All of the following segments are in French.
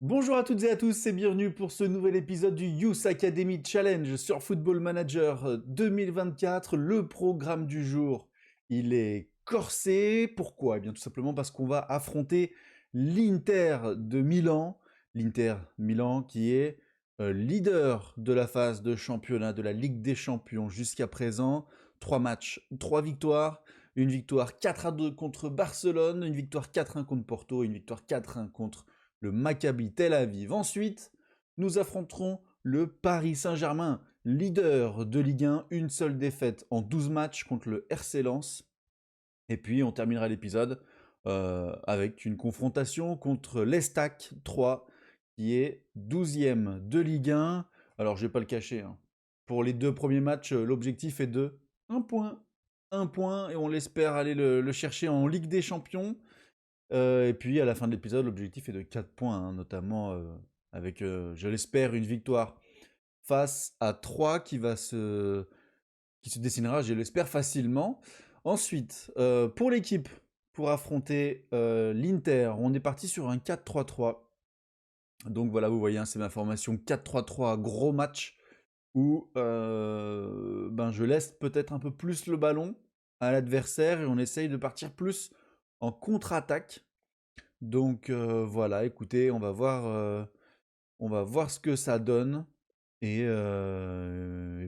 Bonjour à toutes et à tous et bienvenue pour ce nouvel épisode du Youth Academy Challenge sur Football Manager 2024. Le programme du jour, il est corsé. Pourquoi? Eh bien tout simplement parce qu'on va affronter l'Inter de Milan. L'Inter Milan qui est leader de la phase de championnat de la Ligue des Champions jusqu'à présent. 3 matchs, 3 victoires. Une victoire 4-2 contre Barcelone, une victoire 4-1 contre Porto, une victoire 4-1 contre le Maccabi Tel Aviv. Ensuite, nous affronterons le Paris Saint-Germain, leader de Ligue 1, une seule défaite en 12 matchs contre le RC Lens. Et puis, on terminera l'épisode avec une confrontation contre l'Estac 3, qui est 12e de Ligue 1. Alors, je ne vais pas le cacher, hein. Pour les 2 premiers matchs, l'objectif est de 1 point. 1 point, et on l'espère aller le chercher en Ligue des Champions. Et puis à la fin de l'épisode, l'objectif est de 4 points, hein, notamment avec, je l'espère, une victoire face à 3 qui se dessinera, je l'espère, facilement. Ensuite, pour l'équipe, pour affronter l'Inter, on est parti sur un 4-3-3. Donc voilà, vous voyez, hein, c'est ma formation 4-3-3, gros match, où je laisse peut-être un peu plus le ballon à l'adversaire et on essaye de partir plus en contre-attaque. Donc voilà, écoutez, on va voir ce que ça donne. Et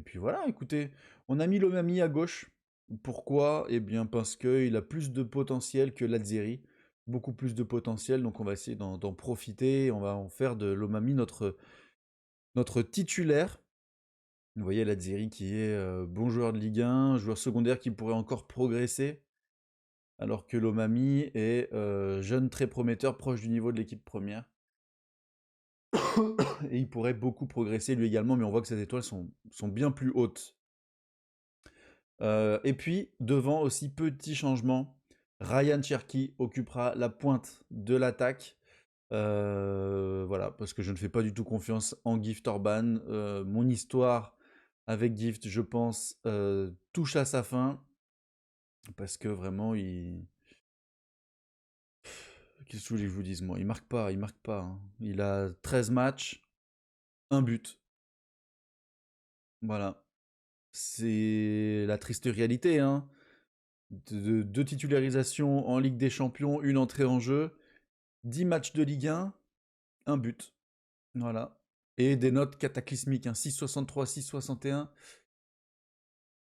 puis voilà, écoutez, on a mis l'Omami à gauche. Pourquoi? Eh bien parce qu'il a plus de potentiel que l'Adzeri. Beaucoup plus de potentiel, donc on va essayer d'en profiter. On va en faire de l'Omami notre titulaire. Vous voyez l'Adzeri qui est bon joueur de Ligue 1, joueur secondaire qui pourrait encore progresser. Alors que l'Omami est jeune, très prometteur, proche du niveau de l'équipe première. Et il pourrait beaucoup progresser lui également, mais on voit que ses étoiles sont bien plus hautes. Et puis, devant aussi, petit changement, Ryan Cherki occupera la pointe de l'attaque. Voilà, parce que je ne fais pas du tout confiance en Gift Orban. Mon histoire avec Gift, je pense, touche à sa fin. Parce que vraiment, qu'est-ce que je vous dise, moi? Il marque pas, hein. Il a 13 matchs, un but. Voilà. C'est la triste réalité, hein. Deux titularisations en Ligue des Champions, une entrée en jeu, 10 matchs de Ligue 1, un but. Voilà. Et des notes cataclysmiques, hein. 6,63, 6,61.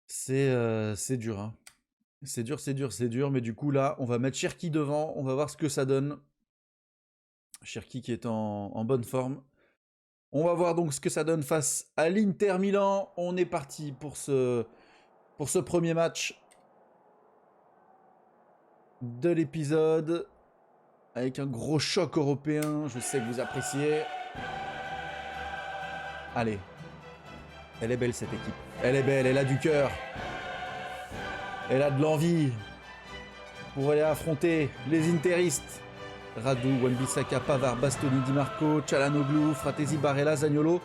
C'est dur, hein. C'est dur, mais du coup là, on va mettre Cherki devant, on va voir ce que ça donne. Cherki qui est en bonne forme. On va voir donc ce que ça donne face à l'Inter Milan. On est parti pour ce premier match de l'épisode. Avec un gros choc européen, je sais que vous appréciez. Allez. Elle est belle cette équipe. Elle est belle, elle a du cœur. Elle a de l'envie pour aller affronter les interistes. Radu, Wan-Bissaka, Pavard, Bastoni, Di Marco, Çalhanoğlu, Fratesi, Barella, Zaniolo,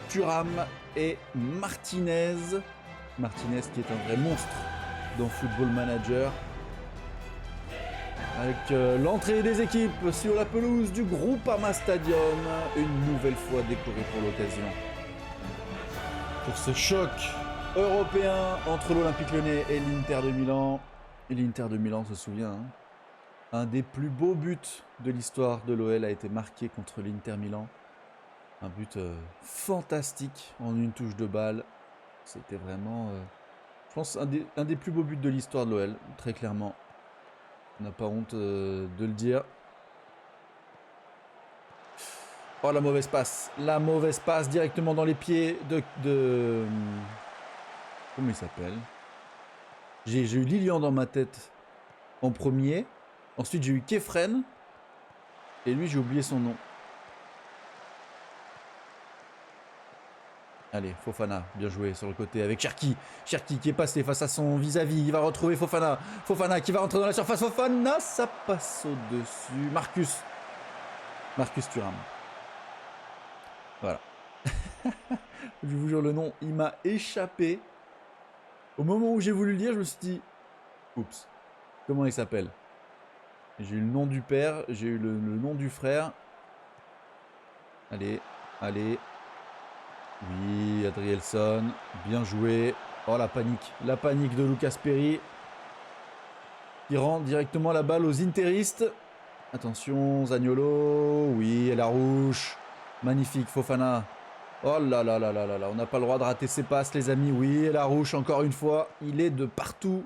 Thuram et Martinez. Martinez qui est un vrai monstre dans Football Manager. Avec l'entrée des équipes sur la pelouse du Groupama Stadium, une nouvelle fois décorée pour l'occasion. Pour ce choc européen entre l'Olympique Lyonnais et l'Inter de Milan. Et l'Inter de Milan se souvient, hein, un des plus beaux buts de l'histoire de l'OL a été marqué contre l'Inter Milan. Un but fantastique en une touche de balle. C'était vraiment, je pense, un des plus beaux buts de l'histoire de l'OL, très clairement. On n'a pas honte de le dire. Oh, la mauvaise passe. La mauvaise passe directement dans les pieds de... Comment il s'appelle? J'ai eu Lilian dans ma tête en premier. Ensuite, j'ai eu Kefren. Et lui, j'ai oublié son nom. Allez, Fofana, bien joué sur le côté avec Cherki. Cherki qui est passé face à son vis-à-vis. Il va retrouver Fofana. Fofana qui va rentrer dans la surface. Fofana, ça passe au-dessus. Marcus Thuram. Voilà. Je vous jure, le nom, il m'a échappé. Au moment où j'ai voulu le dire, je me suis dit, oups, comment il s'appelle? J'ai eu le nom du père, j'ai eu le nom du frère. Allez, allez. Oui, Adrielson, bien joué. Oh, la panique de Lucas Perry. Qui rend directement la balle aux interistes. Attention, Zaniolo. Oui, et la rouge. Magnifique, Fofana. Oh là là là là là là, on n'a pas le droit de rater ses passes, les amis. Oui, et la rouge, encore une fois. Il est de partout.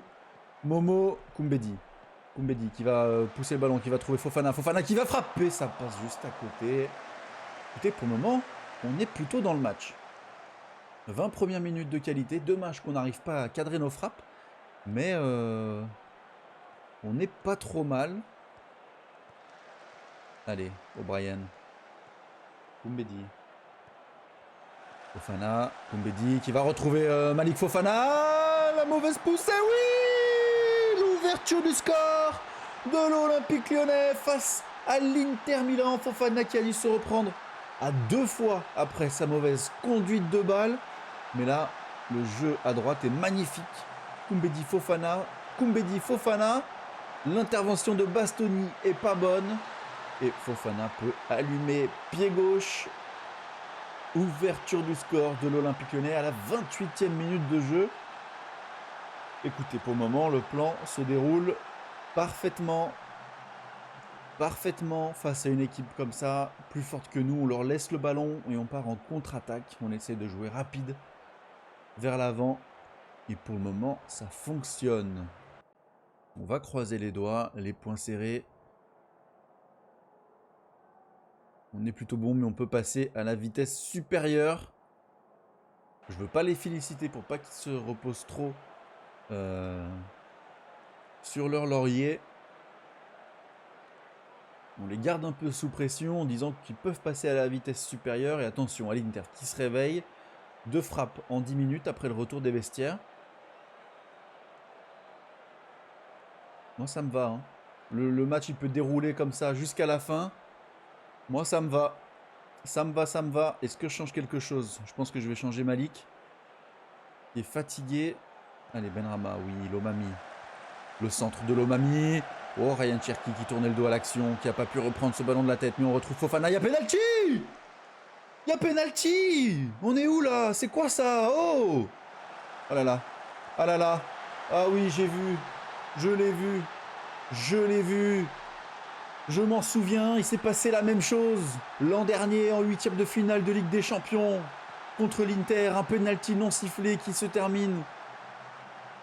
Momo Koumbedi. Koumbedi qui va pousser le ballon, qui va trouver Fofana. Fofana qui va frapper, ça passe juste à côté. Écoutez, pour le moment, on est plutôt dans le match. 20 premières minutes de qualité. Dommage qu'on n'arrive pas à cadrer nos frappes. Mais on n'est pas trop mal. Allez, O'Brien. Koumbedi. Fofana. Koumbedi qui va retrouver Malik Fofana. La mauvaise poussée, oui. L'ouverture du score de l'Olympique Lyonnais face à l'Inter Milan. Fofana qui a dû se reprendre à 2 fois après sa mauvaise conduite de balle. Mais là, le jeu à droite est magnifique. Koumbedi Fofana. Koumbedi Fofana. L'intervention de Bastoni est pas bonne. Et Fofana peut allumer pied gauche. Ouverture du score de l'Olympique Lyonnais à la 28e minute de jeu. Écoutez, pour le moment, le plan se déroule parfaitement. Parfaitement face à une équipe comme ça, plus forte que nous. On leur laisse le ballon et on part en contre-attaque. On essaie de jouer rapide vers l'avant. Et pour le moment, ça fonctionne. On va croiser les doigts, les poings serrés. On est plutôt bon, mais on peut passer à la vitesse supérieure. Je veux pas les féliciter pour pas qu'ils se reposent trop sur leur laurier. On les garde un peu sous pression en disant qu'ils peuvent passer à la vitesse supérieure. Et attention à l'Inter qui se réveille. 2 frappes en 10 minutes après le retour des vestiaires. Moi, ça me va. Hein. Le match, il peut dérouler comme ça jusqu'à la fin. Moi, ça me va. Ça me va, ça me va. Est-ce que je change quelque chose? Je pense que je vais changer Malik. Qui est fatigué. Allez, Benrahma, oui, Lomami. Le centre de Lomami. Oh, Ryan Cherki qui tournait le dos à l'action, qui n'a pas pu reprendre ce ballon de la tête. Mais on retrouve Fofana. Il y a penalty! Il y a penalty! On est où là? C'est quoi ça? Oh! Oh là là. Ah là là. Ah oui, j'ai vu. Je l'ai vu. Je l'ai vu. Je m'en souviens, il s'est passé la même chose l'an dernier en 8e de finale de Ligue des Champions contre l'Inter, un penalty non sifflé qui se termine.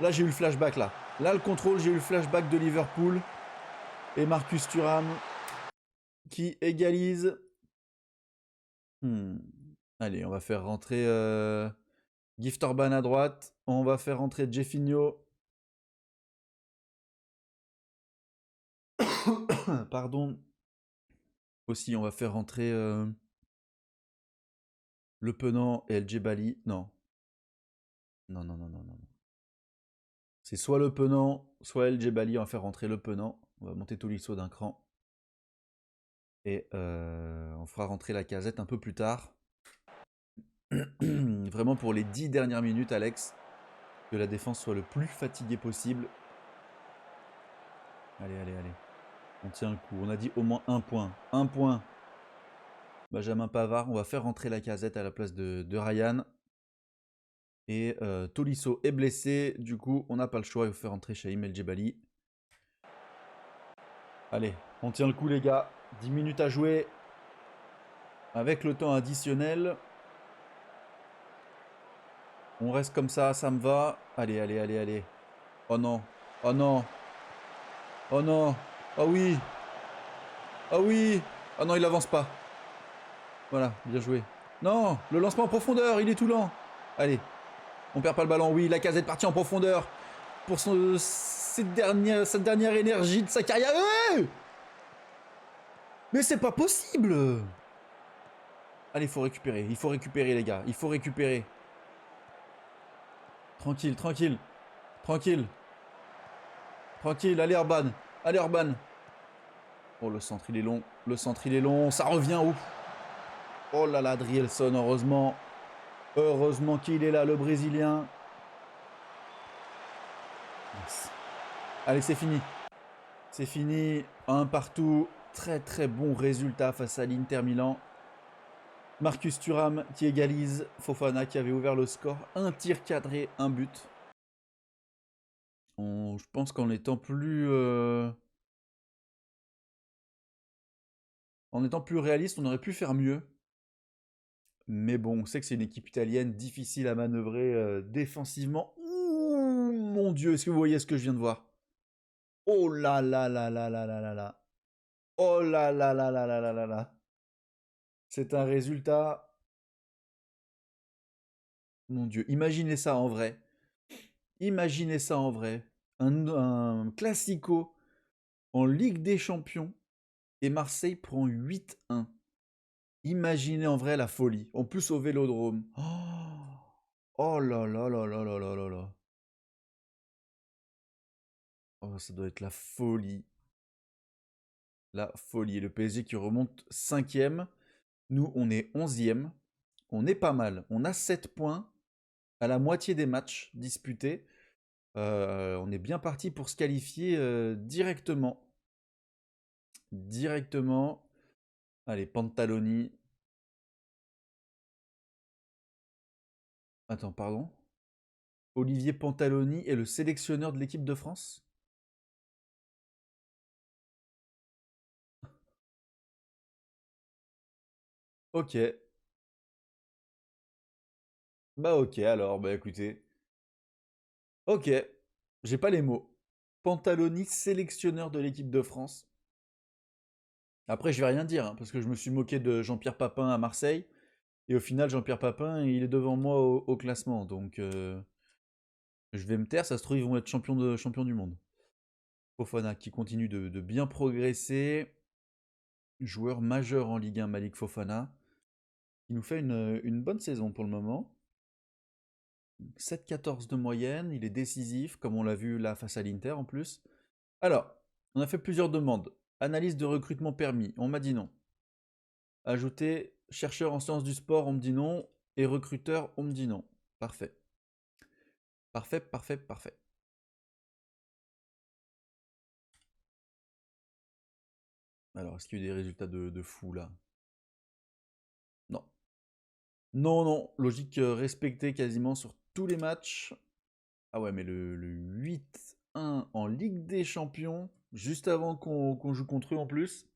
Là, j'ai eu le flashback là. Là, le contrôle, j'ai eu le flashback de Liverpool et Marcus Thuram qui égalise. Allez, on va faire rentrer Gift Orban à droite. On va faire rentrer Jeffinho. Pardon. Aussi, on va faire rentrer Le Penant et El Djebali. Non. Non, non, non, non, non. C'est soit Le Penant, soit El Djebali. On va faire rentrer Le Penant. On va monter Tolisso d'un cran. Et on fera rentrer la Casette un peu plus tard. Vraiment pour les 10 dernières minutes, Alex. Que la défense soit le plus fatiguée possible. Allez, allez, allez. On tient le coup. On a dit au moins 1 point. 1 point. Benjamin Pavard. On va faire rentrer la Casette à la place de Ryan. Et Tolisso est blessé. Du coup, on n'a pas le choix. Il faut faire rentrer Chaim El Djebali. Allez, on tient le coup, les gars. 10 minutes à jouer. Avec le temps additionnel. On reste comme ça me va. Allez, allez, allez, allez. Oh non. Oh non. Oh non. Oh oui. Oh oui. Oh non, il avance pas. Voilà, bien joué. Non, le lancement en profondeur, il est tout lent. Allez, on perd pas le ballon. Oui, la Casette partie en profondeur pour cette dernière énergie de sa carrière. Mais c'est pas possible. Allez, il faut récupérer. Il faut récupérer, les gars. Il faut récupérer. Tranquille, tranquille. Tranquille. Tranquille, allez Orban. Allez Orban. Oh, le centre, il est long. Le centre, il est long. Ça revient où? Oh là là, Adrielson, heureusement. Heureusement qu'il est là, le Brésilien. Yes. Allez, c'est fini. C'est fini. Un partout. Très très bon résultat face à l'Inter Milan. Marcus Thuram qui égalise. Fofana qui avait ouvert le score. Un tir cadré, un but. Je pense qu'en étant plus... En étant plus réaliste, on aurait pu faire mieux. Mais bon, on sait que c'est une équipe italienne difficile à manœuvrer défensivement. Ouh, mon Dieu, est-ce que vous voyez ce que je viens de voir? Oh là là là là là là là là. Oh là là là là là là là là. C'est un résultat... Mon Dieu, imaginez ça en vrai. Imaginez ça en vrai. Un classico en Ligue des Champions et Marseille prend 8-1. Imaginez en vrai la folie. En plus au Vélodrome. Oh là là là là là là là là. Oh, ça doit être la folie. La folie. Le PSG qui remonte 5e. Nous, on est 11e. On est pas mal. On a 7 points à la moitié des matchs disputés. On est bien parti pour se qualifier directement. Directement. Allez, Pantaloni. Attends, pardon. Olivier Pantaloni est le sélectionneur de l'équipe de France? Ok. Bah ok, alors, bah écoutez. Ok. J'ai pas les mots. Pantaloni, sélectionneur de l'équipe de France. Après, je vais rien dire, hein, parce que je me suis moqué de Jean-Pierre Papin à Marseille. Et au final, Jean-Pierre Papin, il est devant moi au classement. Donc, je vais me taire. Ça se trouve, ils vont être champions du monde. Fofana qui continue de bien progresser. Joueur majeur en Ligue 1, Malik Fofana. Qui nous fait une bonne saison pour le moment. 7,14 de moyenne. Il est décisif, comme on l'a vu là face à l'Inter en plus. Alors, on a fait plusieurs demandes. Analyse de recrutement permis, on m'a dit non. Ajouter chercheur en sciences du sport, on me dit non. Et recruteur, on me dit non. Parfait. Parfait, parfait, parfait. Alors, est-ce qu'il y a eu des résultats de fou là? Non. Non, non. Logique respectée quasiment sur tous les matchs. Ah ouais, mais le 8-1 en Ligue des Champions, juste avant qu'on joue contre eux en plus.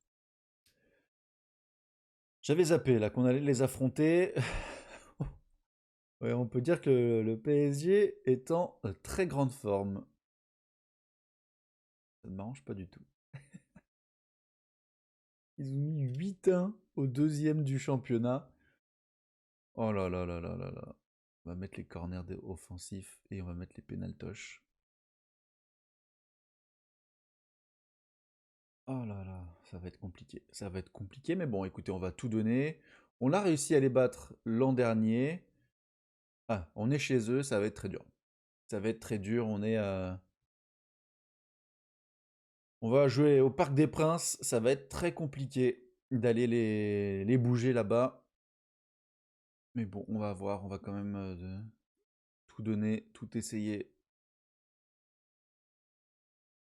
J'avais zappé là qu'on allait les affronter. Ouais, on peut dire que le PSG est en très grande forme. Ça ne m'arrange pas du tout. Ils ont mis 8-1 au deuxième du championnat. Oh là là là là là là. On va mettre les corners offensifs et on va mettre les pénaltoches. Oh là là, ça va être compliqué. Ça va être compliqué, mais bon, écoutez, on va tout donner. On a réussi à les battre l'an dernier. Ah, on est chez eux, ça va être très dur. Ça va être très dur, on va jouer au Parc des Princes, ça va être très compliqué d'aller les bouger là-bas. Mais bon, on va voir, on va quand même tout donner, tout essayer.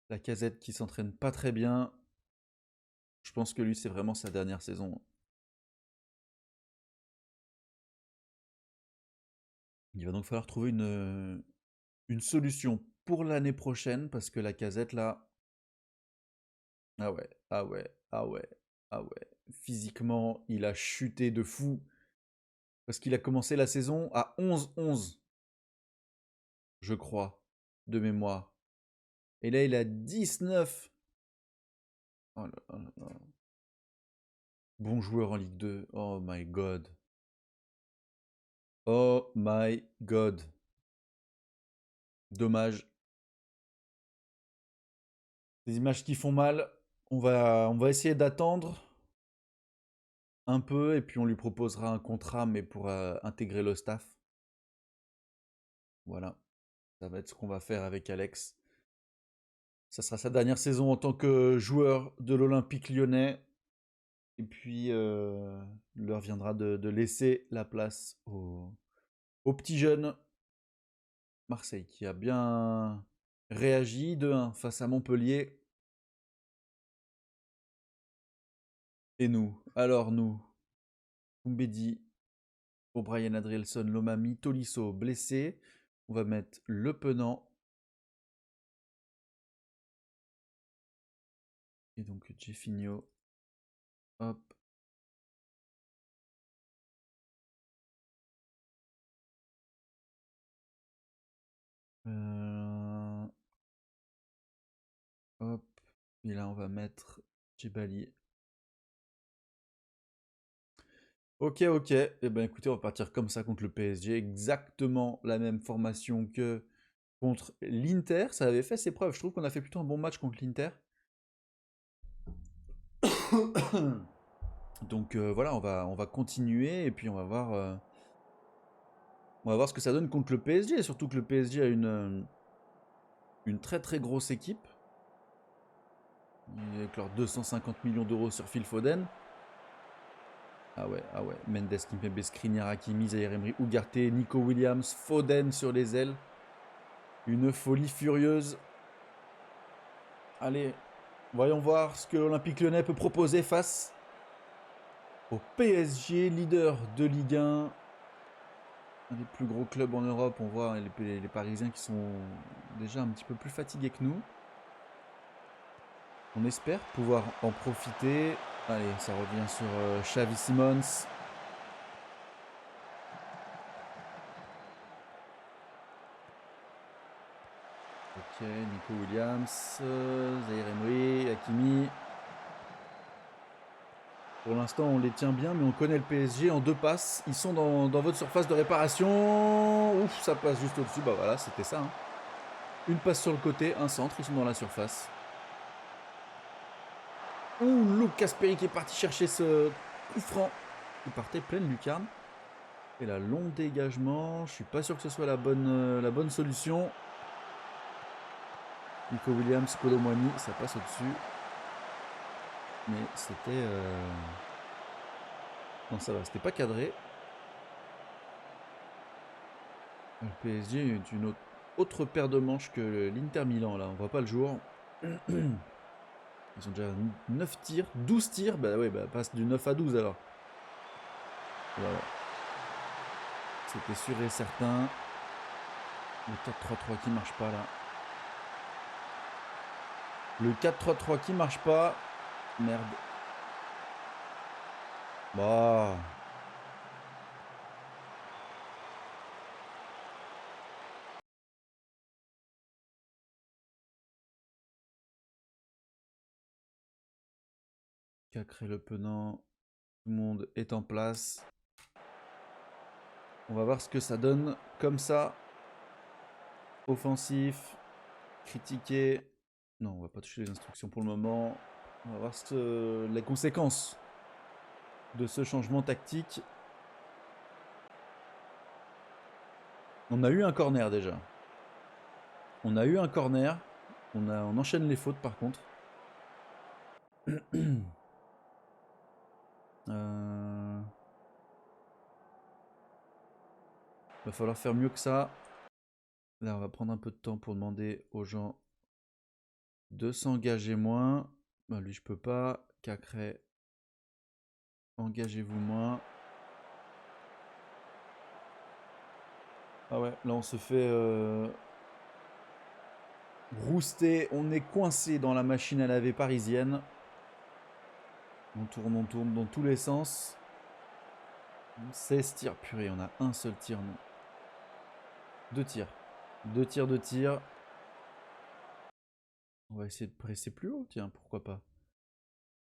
La Casette qui s'entraîne pas très bien. Je pense que lui, c'est vraiment sa dernière saison. Il va donc falloir trouver une solution pour l'année prochaine parce que la Casette là, ah ouais, ah ouais, ah ouais, ah ouais. Physiquement, il a chuté de fou parce qu'il a commencé la saison à 11-11, je crois, de mémoire. Et là, il a 19. Oh là là là. Bon joueur en Ligue 2. Oh my god. Oh my god. Dommage. Des images qui font mal. On va essayer d'attendre un peu et puis on lui proposera un contrat, mais pour intégrer le staff. Voilà. Ça va être ce qu'on va faire avec Alex. Ça sera sa dernière saison en tant que joueur de l'Olympique lyonnais. Et puis, il leur viendra de laisser la place aux petits jeunes. Marseille qui a bien réagi 2-1 face à Montpellier. Et nous, alors nous, Koumbedi O'Brien, Adrielson, Lomami, Tolisso blessé. On va mettre Le Penant. Et donc Jeffinho. Hop. Hop. Et là, on va mettre Djibali. Ok. Eh ben écoutez, on va partir comme ça contre le PSG. Exactement la même formation que contre l'Inter. Ça avait fait ses preuves. Je trouve qu'on a fait plutôt un bon match contre l'Inter. Donc voilà, on va continuer et puis on va voir ce que ça donne contre le PSG. Surtout que le PSG a une très très grosse équipe. Avec leurs 250 millions d'euros sur Phil Foden. Ah ouais. Mendes, Kimpembe, Skriniar, Hakimi, Zaïre Emery, Ugarte, Nico Williams, Foden sur les ailes. Une folie furieuse. Allez, voyons voir ce que l'Olympique Lyonnais peut proposer face au PSG, leader de Ligue 1. Un des plus gros clubs en Europe. On voit les Parisiens qui sont déjà un petit peu plus fatigués que nous. On espère pouvoir en profiter. Allez, ça revient sur Xavi Simons. Ok, Nico Williams, Zaïre Emery, Hakimi. Pour l'instant, on les tient bien, mais on connaît le PSG en 2 passes. Ils sont dans votre surface de réparation. Ouf, ça passe juste au-dessus. Bah voilà, c'était ça. Hein. Une passe sur le côté, un centre, ils sont dans la surface. Ouh, Lucas Perry qui est parti chercher ce coup franc. Il partait pleine lucarne. Et là, long dégagement. Je suis pas sûr que ce soit la bonne solution. Nico Williams, Colomwani, ça passe au-dessus. Mais c'était... Non, ça va, c'était pas cadré. Le PSG est une autre paire de manches que l'Inter Milan, là. On voit pas le jour. Ils ont déjà 9 tirs, 12 tirs. Bah ouais, bah passe du 9 à 12 alors. Voilà. C'était sûr et certain. Le 4-3-3 qui marche pas là. Le 4-3-3 qui marche pas. Merde. Bah. Cacré Le Penant. Tout le monde est en place. On va voir ce que ça donne comme ça. Offensif. Critiqué. Non, on va pas toucher les instructions pour le moment. On va voir les conséquences de ce changement tactique. On a eu un corner déjà. On a eu un corner. On enchaîne les fautes par contre. Va falloir faire mieux que ça. Là, on va prendre un peu de temps pour demander aux gens de s'engager moins. Ben, lui, je peux pas. Cacré, engagez-vous moins. Ah ouais, là, on se fait rouster. On est coincé dans la machine à laver parisienne. On tourne dans tous les sens. 16 tirs. Purée, on a un seul tir, non. 2 tirs. 2 tirs. On va essayer de presser plus haut, tiens, pourquoi pas.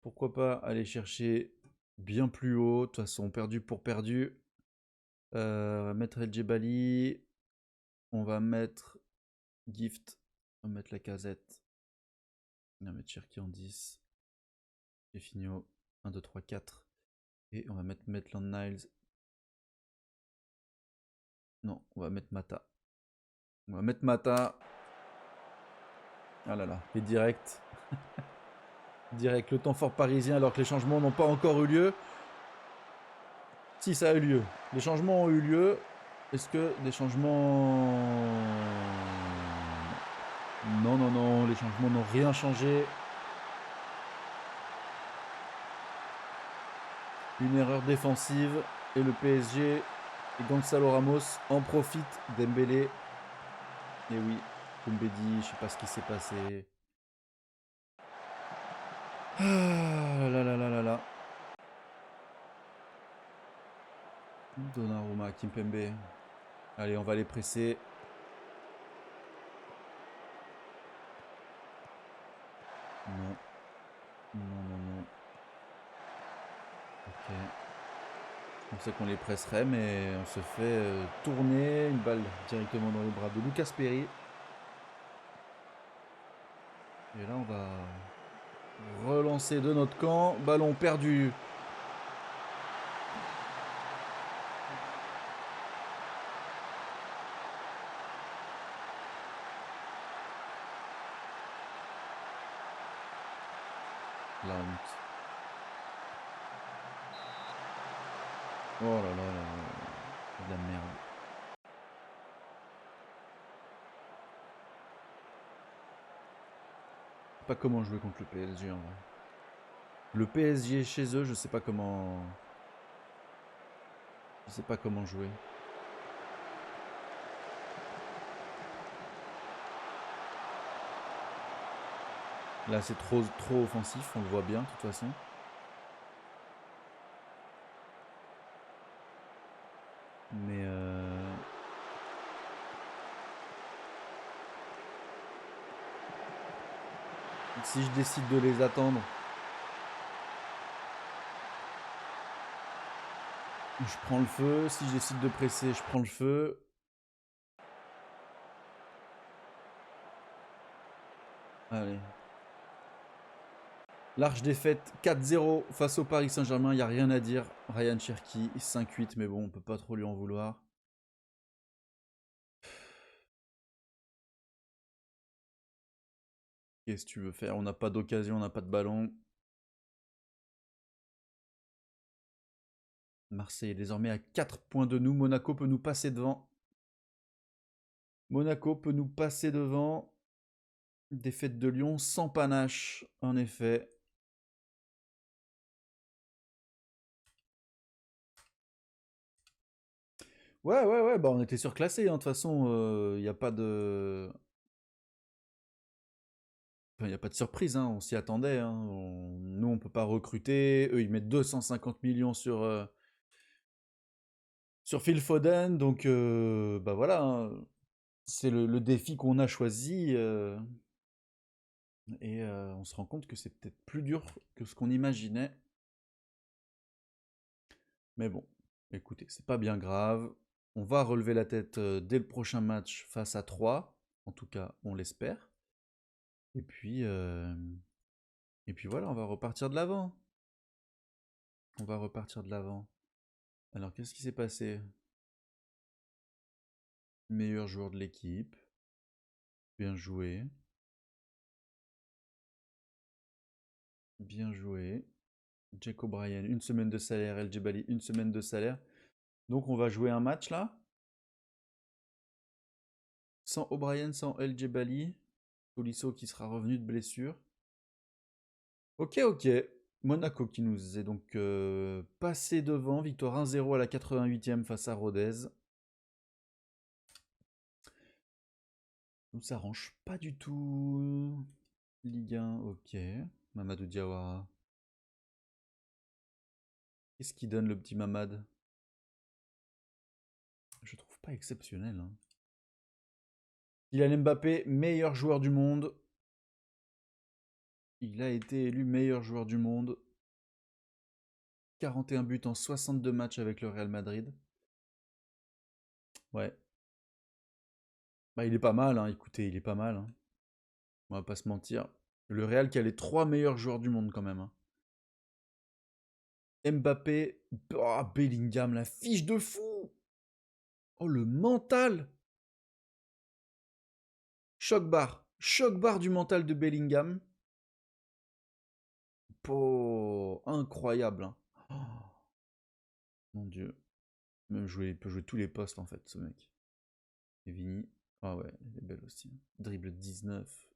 Pourquoi pas aller chercher bien plus haut. De toute façon, perdu pour perdu. On va mettre El Djebali. On va mettre Gift. On va mettre la casette. On va mettre Cherki en 10. Jeffinho. 1, 2, 3, 4. Et on va mettre Maitland Niles. Non, on va mettre Mata. On va mettre Mata. Ah là là, et direct. Direct, le temps fort parisien alors que les changements n'ont pas encore eu lieu. Si, ça a eu lieu. Les changements ont eu lieu. Est-ce que des changements... Non, les changements n'ont rien changé. Une erreur défensive et le PSG Et Gonzalo Ramos en profite. Dembélé. Et oui, Koumbedi, je sais pas ce qui s'est passé. Ah là là là là là. Donnarumma, Kimpembe. Allez, on va les presser. Non. Non, non, non. Ok. On sait qu'on les presserait, mais on se fait tourner une balle directement dans les bras de Lucas Perry. Et là, on va relancer de notre camp. Ballon perdu. La honte. Oh là là là là. C'est de la merde. Je sais pas comment jouer contre le PSG en vrai. Le PSG chez eux, je sais pas comment. Je sais pas comment jouer. Là, c'est trop offensif, on le voit bien de toute façon. Mais si je décide de les attendre, je prends le feu. Si je décide de presser, je prends le feu. Allez. Large défaite 4-0 face au Paris Saint-Germain, il n'y a rien à dire. Ryan Cherki, 5-8, mais bon, on peut pas trop lui en vouloir. Qu'est-ce que tu veux faire? On n'a pas d'occasion, on n'a pas de ballon. Marseille est désormais à 4 points de nous. Monaco peut nous passer devant. Monaco peut nous passer devant. Défaite de Lyon sans panache, en effet. Ouais, bah on était surclassé, hein. De toute façon, il n'y a pas de. Enfin, y a pas de surprise, hein. On s'y attendait, hein. Nous, on peut pas recruter. Eux, ils mettent 250 millions sur Phil Foden. Donc, bah voilà, hein. C'est le défi qu'on a choisi. Et on se rend compte que c'est peut-être plus dur que ce qu'on imaginait. Mais bon, écoutez, c'est pas bien grave. On va relever la tête dès le prochain match face à 3. En tout cas, on l'espère. Et puis, voilà, on va repartir de l'avant. On va repartir de l'avant. Alors, qu'est-ce qui s'est passé? Meilleur joueur de l'équipe. Bien joué. Bien joué. Jack O'Brien, une semaine de salaire. El Jebali, une semaine de salaire. Donc, on va jouer un match là. Sans O'Brien, sans El Jebali. Tolisso qui sera revenu de blessure. Ok, ok. Monaco qui nous est donc passé devant. Victoire 1-0 à la 88e face à Rodez. Donc ça range pas du tout. Ligue 1, ok. Mamadou Diawara. Qu'est-ce qui donne le petit Mamad? Je trouve pas exceptionnel, hein. Kylian Mbappé, meilleur joueur du monde. Il a été élu meilleur joueur du monde. 41 buts en 62 matchs avec le Real Madrid. Ouais. Bah, il est pas mal, hein. Écoutez, il est pas mal, hein. On va pas se mentir. Le Real qui a les 3 meilleurs joueurs du monde quand même, hein. Mbappé, oh, Bellingham, la fiche de fou. Oh, le mental. Choc barre du mental de Bellingham. Oh, incroyable, hein. Oh, mon Dieu. Même jouer, il peut jouer tous les postes en fait, ce mec. Et Vini. Ah ouais, elle est belle aussi. Dribble 19.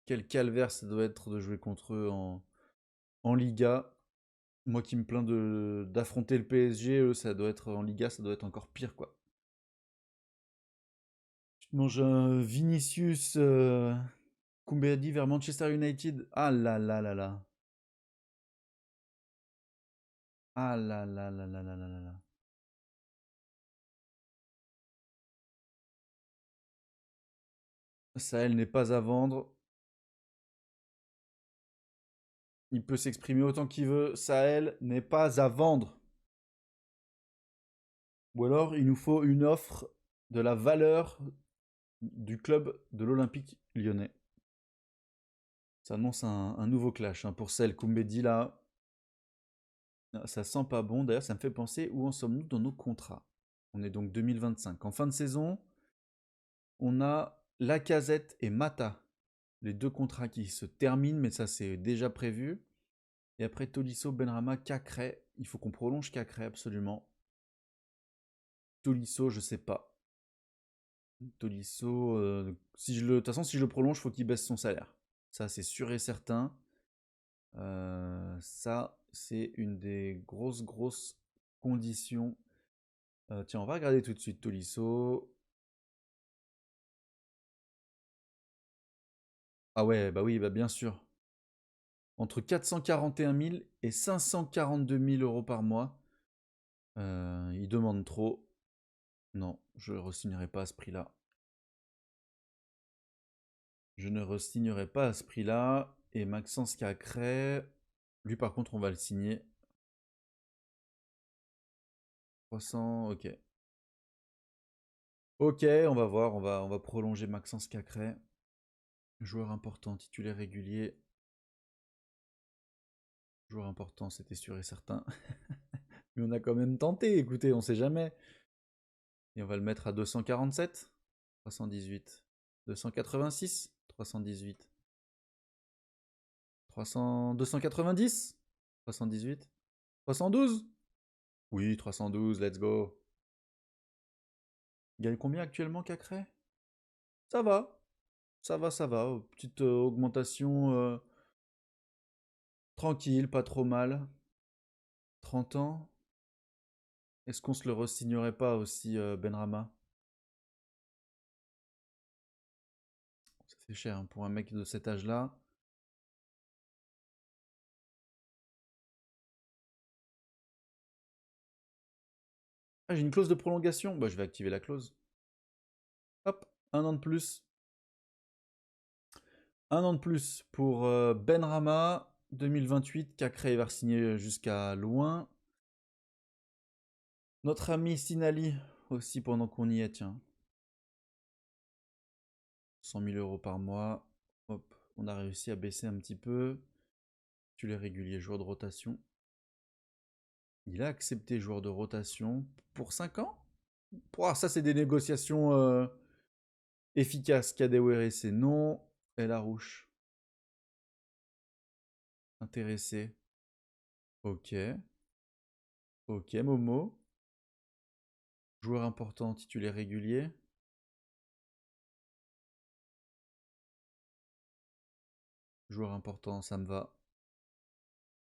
Quel calvaire ça doit être de jouer contre eux en Liga. Moi qui me plains d'affronter le PSG, eux, ça doit être en Liga, ça doit être encore pire, quoi. Tu te manges un Vinicius Koumbedi vers Manchester United. Ah là là là là. Ah là là là là là là là là. Sahel n'est pas à vendre. Il peut s'exprimer autant qu'il veut. Sahel n'est pas à vendre. Ou alors, il nous faut une offre de la valeur du club de l'Olympique lyonnais. Ça annonce un nouveau clash hein, pour Sahel Koumbedi là. Ça sent pas bon. D'ailleurs, ça me fait penser où en sommes-nous dans nos contrats. On est donc 2025. En fin de saison, on a Lacazette et Mata. Les deux contrats qui se terminent, mais ça c'est déjà prévu. Et après Tolisso, Benrahma, Cacré. Il faut qu'on prolonge Cacré absolument. Tolisso, je sais pas. Tolisso, de toute façon, si je le prolonge, il faut qu'il baisse son salaire. Ça, c'est sûr et certain. Ça, c'est une des grosses conditions. Tiens, on va regarder tout de suite Tolisso. Ah ouais, bah oui, bah bien sûr. Entre 441 000 et 542 000 euros par mois. Il demande trop. Non, je ne re-signerai pas à ce prix-là. Je ne re-signerai pas à ce prix-là. Et Maxence Cacré, lui par contre, on va le signer. 300, ok. Ok, on va voir, on va prolonger Maxence Cacré. Joueur important, titulaire régulier. Joueur important, c'était sûr et certain. Mais on a quand même tenté, écoutez, on sait jamais. Et on va le mettre à 247, 318, 286, 318, 300, 290, 318, 312. Oui, 312, let's go. Il gagne combien actuellement, Cacré? Ça va, ça va, ça va. Petite augmentation tranquille, pas trop mal. 30 ans. Est-ce qu'on se le re-signerait pas aussi, Benrahma? Ça fait cher hein, pour un mec de cet âge-là. Ah, j'ai une clause de prolongation. Bah, je vais activer la clause. Hop, un an de plus. Un an de plus pour Benrahma. 2028, Cacré va signer jusqu'à loin. Notre ami Sinali aussi pendant qu'on y est, tiens. 100 000 euros par mois. Hop, on a réussi à baisser un petit peu. Tu les réguliers, joueur de rotation. Il a accepté joueur de rotation pour 5 ans. Pouah, ça, c'est des négociations efficaces. Kadewere, c'est non. Et Larouche, intéressé. Ok. Ok, Momo. Joueur important, titulaire régulier. Joueur important, ça me va.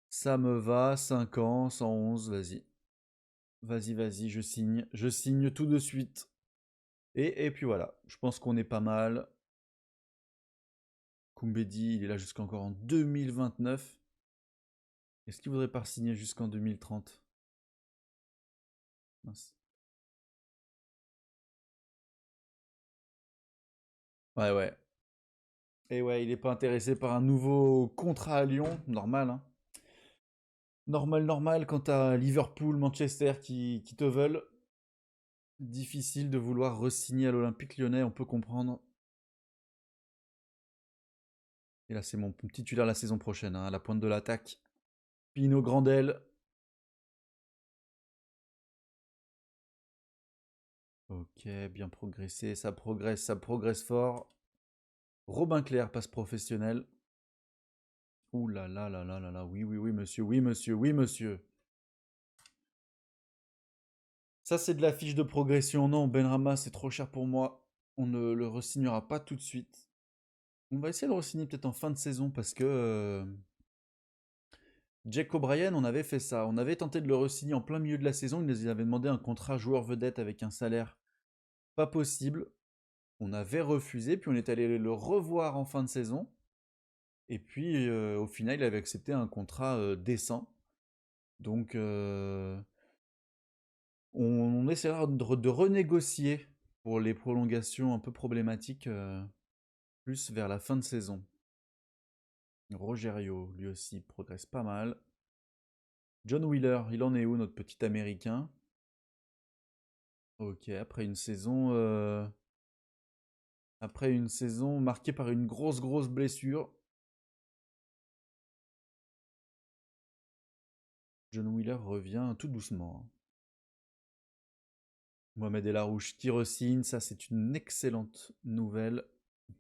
Ça me va, 5 ans, 111, vas-y. Vas-y, vas-y, je signe. Je signe tout de suite. Et puis voilà, je pense qu'on est pas mal. Koumbedi, il est là jusqu'encore en 2029. Est-ce qu'il voudrait pas signer jusqu'en 2030? Mince. Ouais, ouais. Et ouais, il n'est pas intéressé par un nouveau contrat à Lyon. Normal, hein. Normal, normal, quand t'as Liverpool, Manchester qui te veulent. Difficile de vouloir re-signer à l'Olympique lyonnais, on peut comprendre. Et là, c'est mon titulaire la saison prochaine, hein, à la pointe de l'attaque. Pino Grandel. Ok, bien progressé, ça progresse fort. Robin Clair passe professionnel. Ouh là là là là là là, oui, oui, oui, monsieur, oui, monsieur, oui, monsieur. Ça, c'est de la fiche de progression. Non, Benrahma, c'est trop cher pour moi. On ne le re-signera pas tout de suite. On va essayer de re-signer peut-être en fin de saison parce que Jack O'Brien, on avait fait ça. On avait tenté de le re-signer en plein milieu de la saison. Il nous avait demandé un contrat joueur vedette avec un salaire pas possible. On avait refusé, puis on est allé le revoir en fin de saison. Et puis, au final, il avait accepté un contrat décent. Donc, on essaiera de renégocier pour les prolongations un peu problématiques, plus vers la fin de saison. Rogerio, lui aussi, progresse pas mal. John Wheeler, il en est où, notre petit Américain? Ok, après une saison marquée par une grosse blessure. John Wheeler revient tout doucement. Mohamed El Arouche qui re-signe, ça c'est une excellente nouvelle.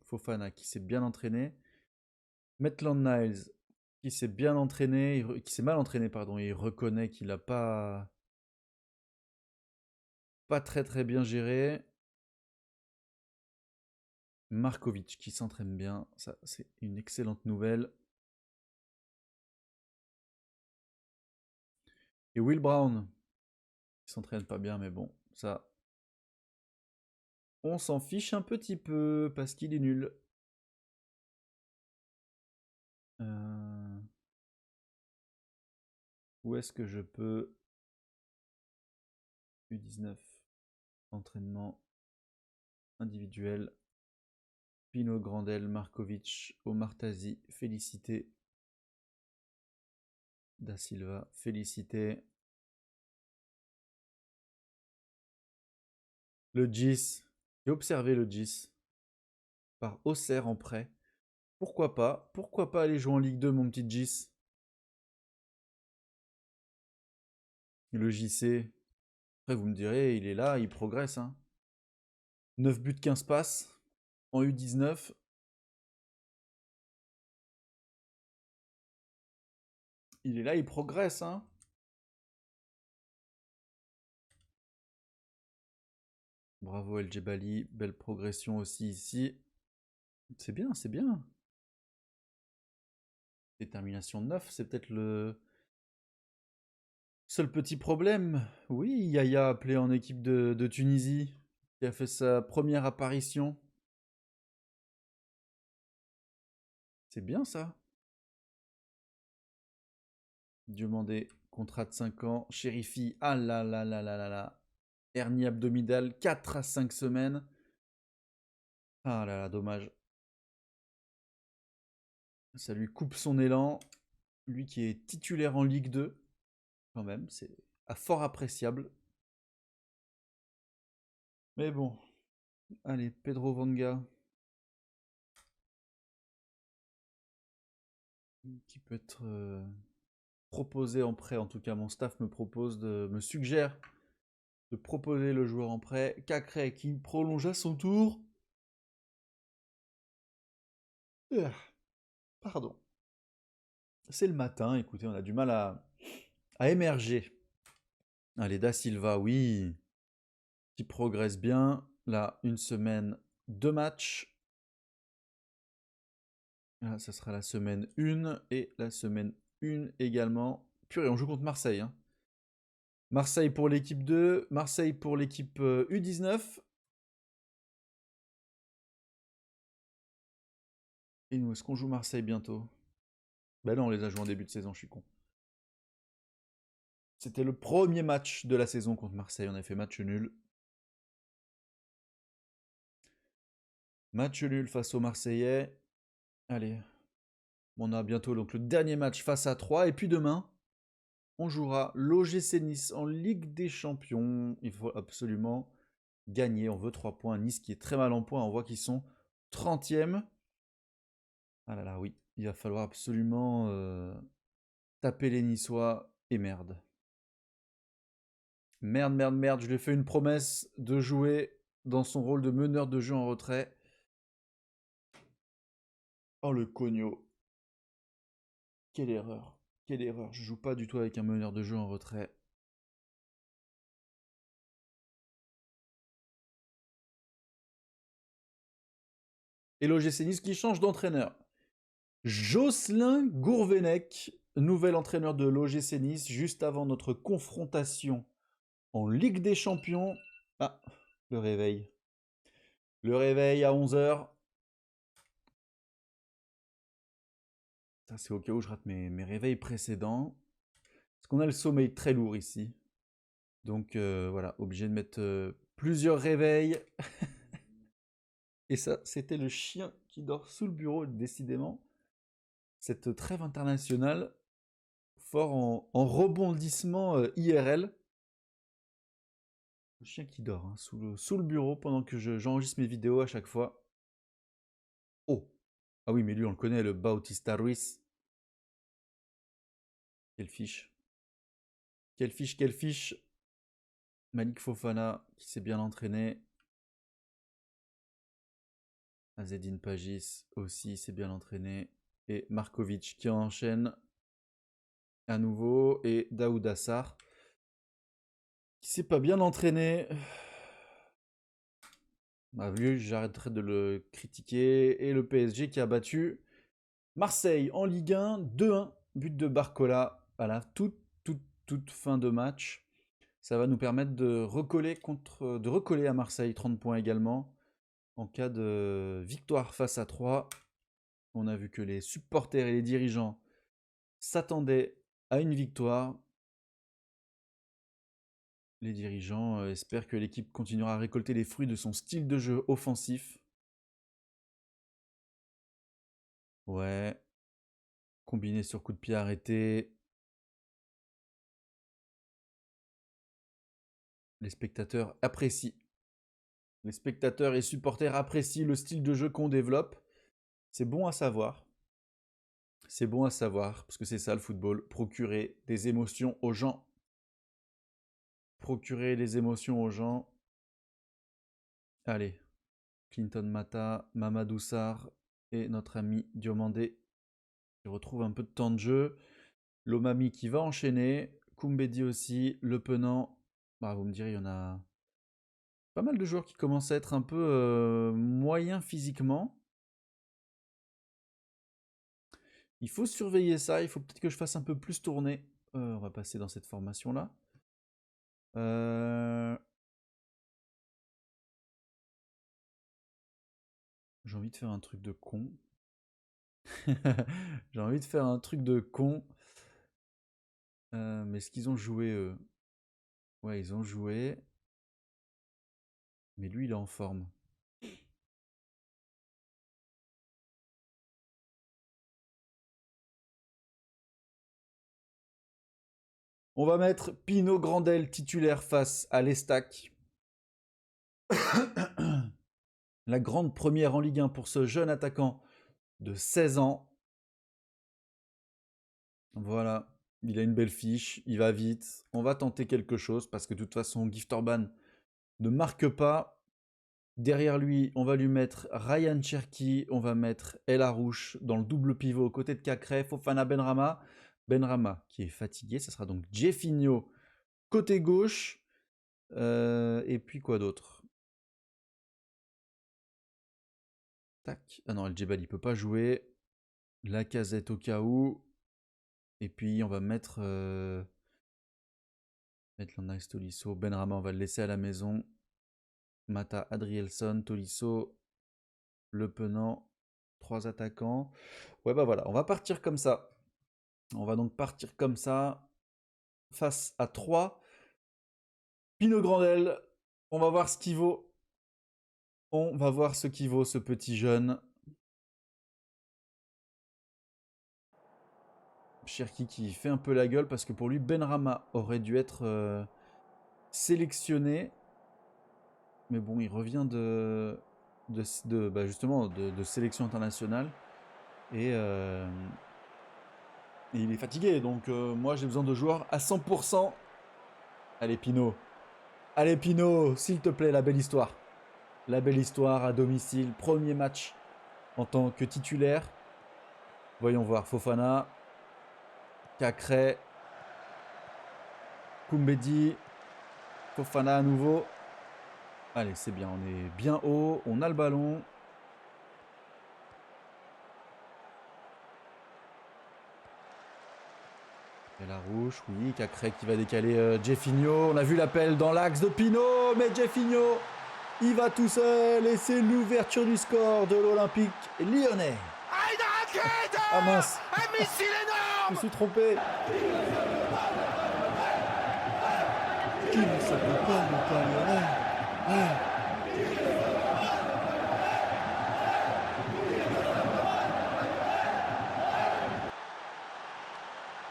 Fofana qui s'est bien entraîné. Maitland Niles qui s'est bien entraîné, qui s'est mal entraîné, pardon, et il reconnaît qu'il n'a pas très bien géré. Markovic qui s'entraîne bien, ça c'est une excellente nouvelle. Et Will Brown, qui s'entraîne pas bien, mais bon, ça, on s'en fiche un petit peu parce qu'il est nul. Où est-ce que je peux U19 entraînement individuel. Pino Grandel, Markovic, Omar Tazi, félicité. Da Silva, félicité. Le GIS, j'ai observé le GIS par Auxerre en prêt. Pourquoi pas? Pourquoi pas aller jouer en Ligue 2, mon petit GIS? Le JC, après vous me direz, il est là, il progresse. Hein. 9 buts, 15 passes en U19. Il est là, il progresse. Hein. Bravo El Djebali, belle progression aussi ici. C'est bien, c'est bien. Détermination 9, c'est peut-être le seul petit problème. Oui, Yaya appelé en équipe de Tunisie, qui a fait sa première apparition. C'est bien ça. Diomandé, contrat de 5 ans. Chérifi, ah là là là là là là. Hernie abdominale, 4 à 5 semaines. Ah là là, dommage. Ça lui coupe son élan. Lui qui est titulaire en Ligue 2, quand même, c'est fort appréciable. Mais bon, allez, Pedro Vanga. Qui peut être proposé en prêt, en tout cas mon staff me suggère de proposer le joueur en prêt. Cacré qui prolonge à son tour. Pardon. C'est le matin, écoutez, on a du mal à émerger. Allez, Da Silva, oui, qui progresse bien. Là, une semaine, 2 matchs. Là, ça sera la semaine 1 et la semaine 1 également. Purée, on joue contre Marseille. Hein. Marseille pour l'équipe 2, Marseille pour l'équipe U19. Et nous, est-ce qu'on joue Marseille bientôt? Ben non, on les a joués en début de saison, je suis con. C'était le premier match de la saison contre Marseille, on a fait match nul. Match nul face aux Marseillais. Allez, on a bientôt donc le dernier match face à 3. Et puis demain, on jouera l'OGC Nice en Ligue des Champions. Il faut absolument gagner, on veut 3 points. Nice qui est très mal en points, on voit qu'ils sont 30e. Ah là là, oui, il va falloir absolument taper les Niçois et merde. Merde, je lui ai fait une promesse de jouer dans son rôle de meneur de jeu en retrait. Oh le cogno. Quelle erreur. Quelle erreur. Je joue pas du tout avec un meneur de jeu en retrait. Et l'OGC Nice qui change d'entraîneur. Jocelyn Gourvenec nouvel entraîneur de l'OGC Nice, juste avant notre confrontation en Ligue des Champions. Ah, le réveil. Le réveil à 11 h. Ça, c'est au cas où je rate mes réveils précédents. Parce qu'on a le sommeil très lourd ici. Donc voilà, obligé de mettre plusieurs réveils. Et ça, c'était le chien qui dort sous le bureau, décidément. Cette trêve internationale, fort en rebondissement IRL. Le chien qui dort hein, sous le bureau pendant que j'enregistre mes vidéos à chaque fois. Oh! Ah oui, mais lui, on le connaît, le Bautista Ruiz. Quelle fiche. Quelle fiche, quelle fiche. Malik Fofana qui s'est bien entraîné. Azedine Pagis aussi s'est bien entraîné. Et Markovic qui enchaîne à nouveau. Et Daoud Assar qui s'est pas bien entraîné. Bah, lui, j'arrêterai de le critiquer. Et le PSG qui a battu Marseille en Ligue 1, 2-1. But de Barcola à la toute fin de match. Ça va nous permettre de recoller à Marseille 30 points également. En cas de victoire face à 3, on a vu que les supporters et les dirigeants s'attendaient à une victoire. Les dirigeants espèrent que l'équipe continuera à récolter les fruits de son style de jeu offensif. Ouais. Combiné sur coup de pied arrêté. Les spectateurs apprécient. Les spectateurs et supporters apprécient le style de jeu qu'on développe. C'est bon à savoir. C'est bon à savoir, parce que c'est ça le football, procurer des émotions aux gens. Procurer des émotions aux gens. Allez, Clinton Mata, Mamadou Sarr et notre ami Diomandé qui retrouve un peu de temps de jeu. Lomami qui va enchaîner. Koumbedi aussi. Le Penant. Bah, vous me direz, il y en a pas mal de joueurs qui commencent à être un peu moyens physiquement. Il faut surveiller ça. Il faut peut-être que je fasse un peu plus tourner. On va passer dans cette formation-là. J'ai envie de faire un truc de con. J'ai envie de faire un truc de con. Mais est-ce qu'ils ont joué eux? Ouais, ils ont joué. Mais lui, il est en forme. On va mettre Pino Grandel titulaire face à l'Estac. La grande première en Ligue 1 pour ce jeune attaquant de 16 ans. Voilà, il a une belle fiche, il va vite. On va tenter quelque chose parce que de toute façon, Gift Orban ne marque pas. Derrière lui, on va lui mettre Ryan Cherki, on va mettre El Arouche dans le double pivot aux côtés de Cacré, Fofana Benrama. Benrama qui est fatigué, ça sera donc Jeffinho côté gauche. Et puis quoi d'autre? Tac. Ah non, El Djebali il peut pas jouer. La casette au cas où. Et puis on va mettre Landax Tolisso. Benrama, on va le laisser à la maison. Mata, Adrielson, Tolisso, Le Penant, 3 attaquants. Ouais bah voilà, on va partir comme ça. On va donc partir comme ça. Face à 3. Pino Grandel. On va voir ce qu'il vaut. On va voir ce qu'il vaut ce petit jeune. Cherki qui fait un peu la gueule parce que pour lui, Benrama aurait dû être sélectionné. Mais bon, il revient justement de sélection internationale. Et il est fatigué. Donc moi, j'ai besoin de joueurs à 100%. Allez, Pino. Allez, Pino, s'il te plaît, la belle histoire. La belle histoire à domicile. Premier match en tant que titulaire. Voyons voir. Fofana. Cacré. Koumbedi. Fofana à nouveau. Allez, c'est bien. On est bien haut. On a le ballon. Elarouche, oui, Cacré qui va décaler Jeffinho. On a vu l'appel dans l'axe de Pinot, mais Jeffinho, il va tout seul et c'est l'ouverture du score de l'Olympique lyonnais. Ah mince, un missile je me énorme. suis trompé. Qui ne s'appelle pas le lyonnais?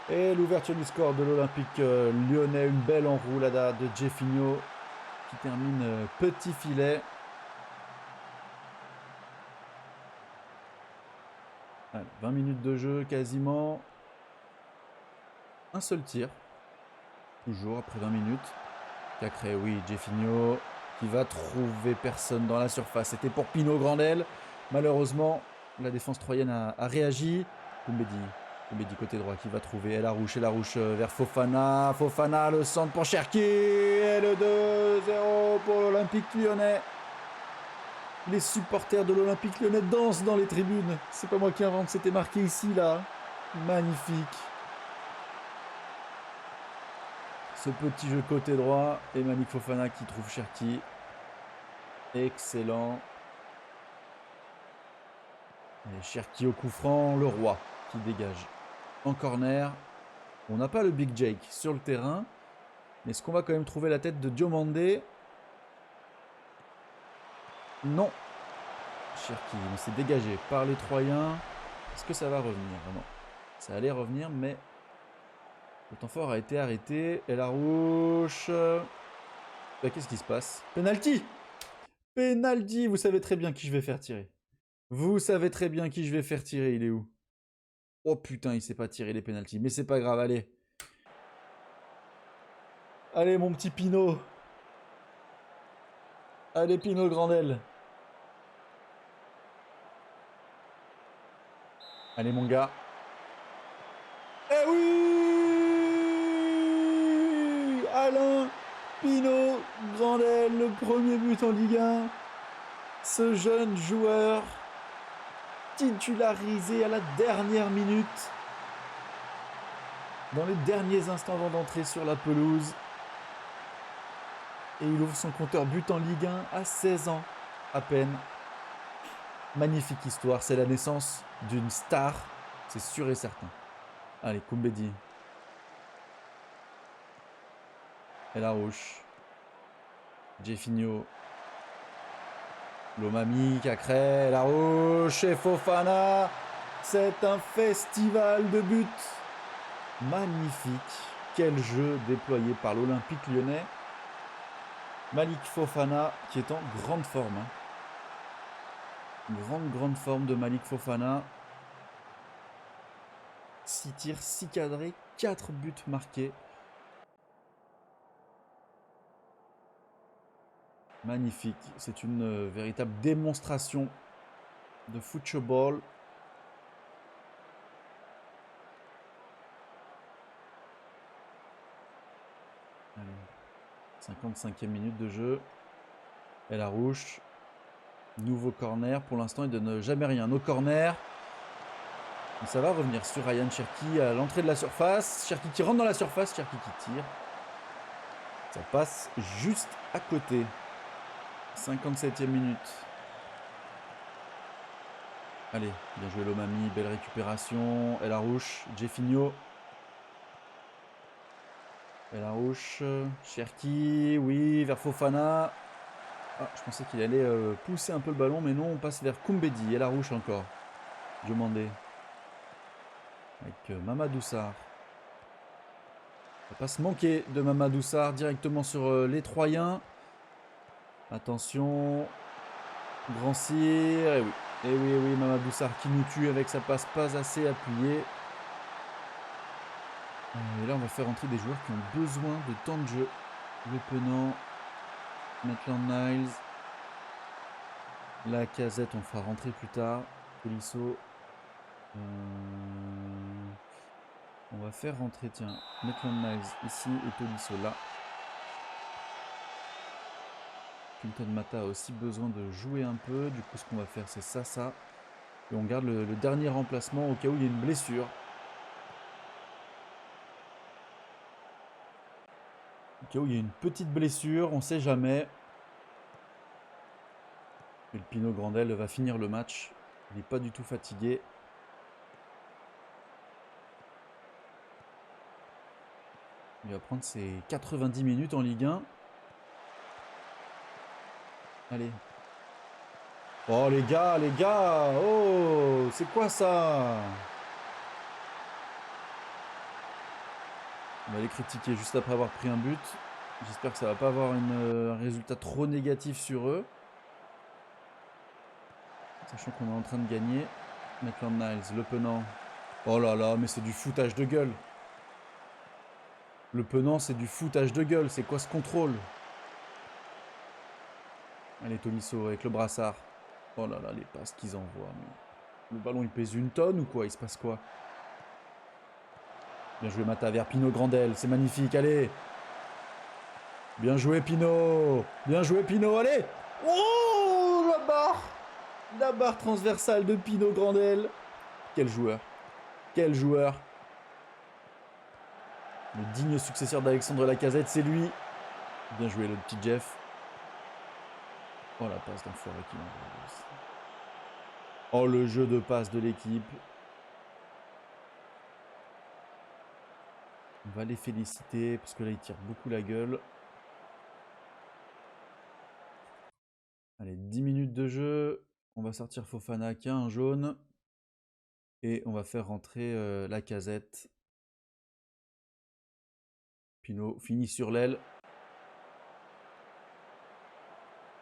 Et l'ouverture du score de l'Olympique lyonnais, une belle enroulada de Jeffinho qui termine petit filet. Allez, 20 minutes de jeu quasiment. Un seul tir. Toujours après 20 minutes. Cacré, oui, Jeffinho qui va trouver personne dans la surface. C'était pour Pino Grandel. Malheureusement, la défense troyenne a réagi. Koumbedi côté droit qui va trouver Elarouche vers Fofana. Fofana, le centre pour Cherki. Et le 2-0 pour l'Olympique lyonnais. Les supporters de l'Olympique lyonnais dansent dans les tribunes. C'est pas moi qui invente, c'était marqué ici, là. Magnifique. Ce petit jeu côté droit. Et Malik Fofana qui trouve Cherki. Excellent. Et Cherki au coup franc, le roi qui dégage. En corner. On n'a pas le Big Jake sur le terrain. Mais est-ce qu'on va quand même trouver la tête de Diomandé? Non. Cherki, on s'est dégagé par les Troyens. Est-ce que ça va revenir? Non. Ça allait revenir, mais le temps fort a été arrêté. Elarouche. Qu'est-ce qui se passe? Penalty! Penalty! Vous savez très bien qui je vais faire tirer. Vous savez très bien qui je vais faire tirer. Il est où? Oh putain, il sait pas tirer les penalties. Mais c'est pas grave, allez. Allez, mon petit Pinot. Allez, Pinot Grandel. Allez, mon gars. Eh oui! Alain Pinot Grandel, le premier but en Ligue 1. Ce jeune joueur titularisé à la dernière minute. Dans les derniers instants avant d'entrer sur la pelouse. Et il ouvre son compteur but en Ligue 1 à 16 ans à peine. Magnifique histoire, c'est la naissance d'une star, c'est sûr et certain. Allez, Koumbedi. Elarouche. Jeffinho. Lomami, Cacré, Elarouche et Fofana. C'est un festival de buts. Magnifique. Quel jeu déployé par l'Olympique lyonnais. Malik Fofana qui est en grande forme. Grande forme de Malik Fofana. 6 tirs, 6 cadrés, 4 buts marqués. Magnifique. C'est une véritable démonstration de football. Allez. 55e minute de jeu. Elarouche. Nouveau corner. Pour l'instant, il ne donne jamais rien. Nos corners. Ça va revenir sur Ryan Cherki à l'entrée de la surface. Cherki qui rentre dans la surface. Cherki qui tire. Ça passe juste à côté. 57e minute. Allez, bien joué Lomami. Belle récupération. Elarouche. Jeffinho. Elarouche. Cherki. Oui, vers Fofana. Ah, je pensais qu'il allait pousser un peu le ballon, mais non, on passe vers Koumbedi. Elarouche encore. Diomandé. Avec Mamadou Sarr. On va pas se manquer de Mamadou Sarr directement sur les Troyens. Attention. Grand Cyr. Et oui, Mamadou Sarr qui nous tue avec sa passe pas assez appuyée. Et là, on va faire entrer des joueurs qui ont besoin de temps de jeu. Le Penant. Maitland-Niles. La Casette, on fera rentrer plus tard. Tolisso. On va faire rentrer, tiens, Maitland-Niles ici et Tolisso là. Clinton Mata a aussi besoin de jouer un peu. Du coup, ce qu'on va faire, c'est ça. Et on garde le dernier remplacement au cas où il y a une blessure. Au cas où il y a une petite blessure, on sait jamais. Et le Pino Grandel va finir le match. Il n'est pas du tout fatigué. Il va prendre ses 90 minutes en Ligue 1. Allez. Oh les gars, oh, c'est quoi ça? On va les critiquer juste après avoir pris un but. J'espère que ça va pas avoir un résultat trop négatif sur eux. Sachant qu'on est en train de gagner. Maitland Niles, Le Penant. Oh là là, mais c'est du foutage de gueule. Le Penant, c'est du foutage de gueule. C'est quoi ce contrôle? Allez, Tolisso avec le brassard. Oh là là, les passes qu'ils envoient. Mais... Le ballon, il pèse une tonne ou quoi? Il se passe quoi? Bien joué, Mata vers Pino Grandel. C'est magnifique, allez. Bien joué, Pino. Bien joué, Pino, allez. Oh, la barre. La barre transversale de Pino Grandel. Quel joueur. Quel joueur. Le digne successeur d'Alexandre Lacazette, c'est lui. Bien joué, le petit Jeff. Oh, la passe d'enfoiré qu'il envoie aussi. Oh, le jeu de passe de l'équipe. On va les féliciter parce que là, ils tirent beaucoup la gueule. Allez, 10 minutes de jeu. On va sortir Fofana qui a un jaune. Et on va faire rentrer Lacazette. Pino finit sur l'aile.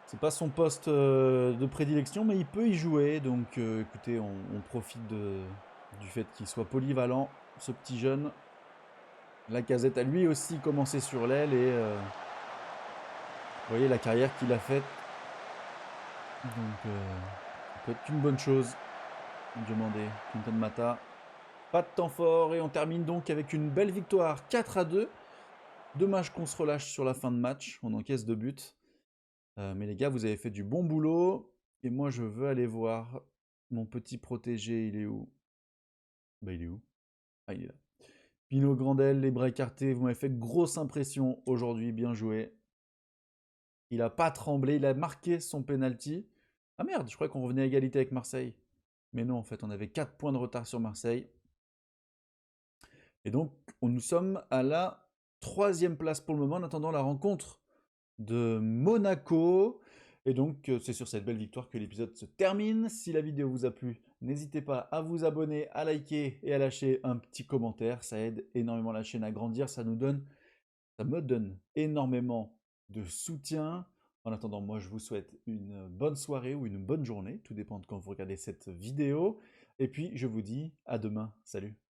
C'est pas son poste de prédilection, mais il peut y jouer. Donc écoutez, on profite du fait qu'il soit polyvalent, ce petit jeune. Lacazette a lui aussi commencé sur l'aile et vous voyez la carrière qu'il a faite. Donc ça peut être une bonne chose. Demander Quinton Mata. Pas de temps fort et on termine donc avec une belle victoire 4-2. Dommage qu'on se relâche sur la fin de match, on encaisse 2 buts. Mais les gars, vous avez fait du bon boulot. Et moi, je veux aller voir mon petit protégé. Il est où? Bah, il est où? Ah, il est là. Pino Grandel, les bras écartés. Vous m'avez fait grosse impression aujourd'hui. Bien joué. Il n'a pas tremblé. Il a marqué son penalty. Ah merde, je crois qu'on revenait à égalité avec Marseille. Mais non, en fait, on avait 4 points de retard sur Marseille. Et donc, nous sommes à la 3e place pour le moment en attendant la rencontre de Monaco. Et donc, c'est sur cette belle victoire que l'épisode se termine. Si la vidéo vous a plu, n'hésitez pas à vous abonner, à liker et à lâcher un petit commentaire. Ça aide énormément la chaîne à grandir. Ça me donne énormément de soutien. En attendant, moi, je vous souhaite une bonne soirée ou une bonne journée. Tout dépend de quand vous regardez cette vidéo. Et puis, je vous dis à demain. Salut!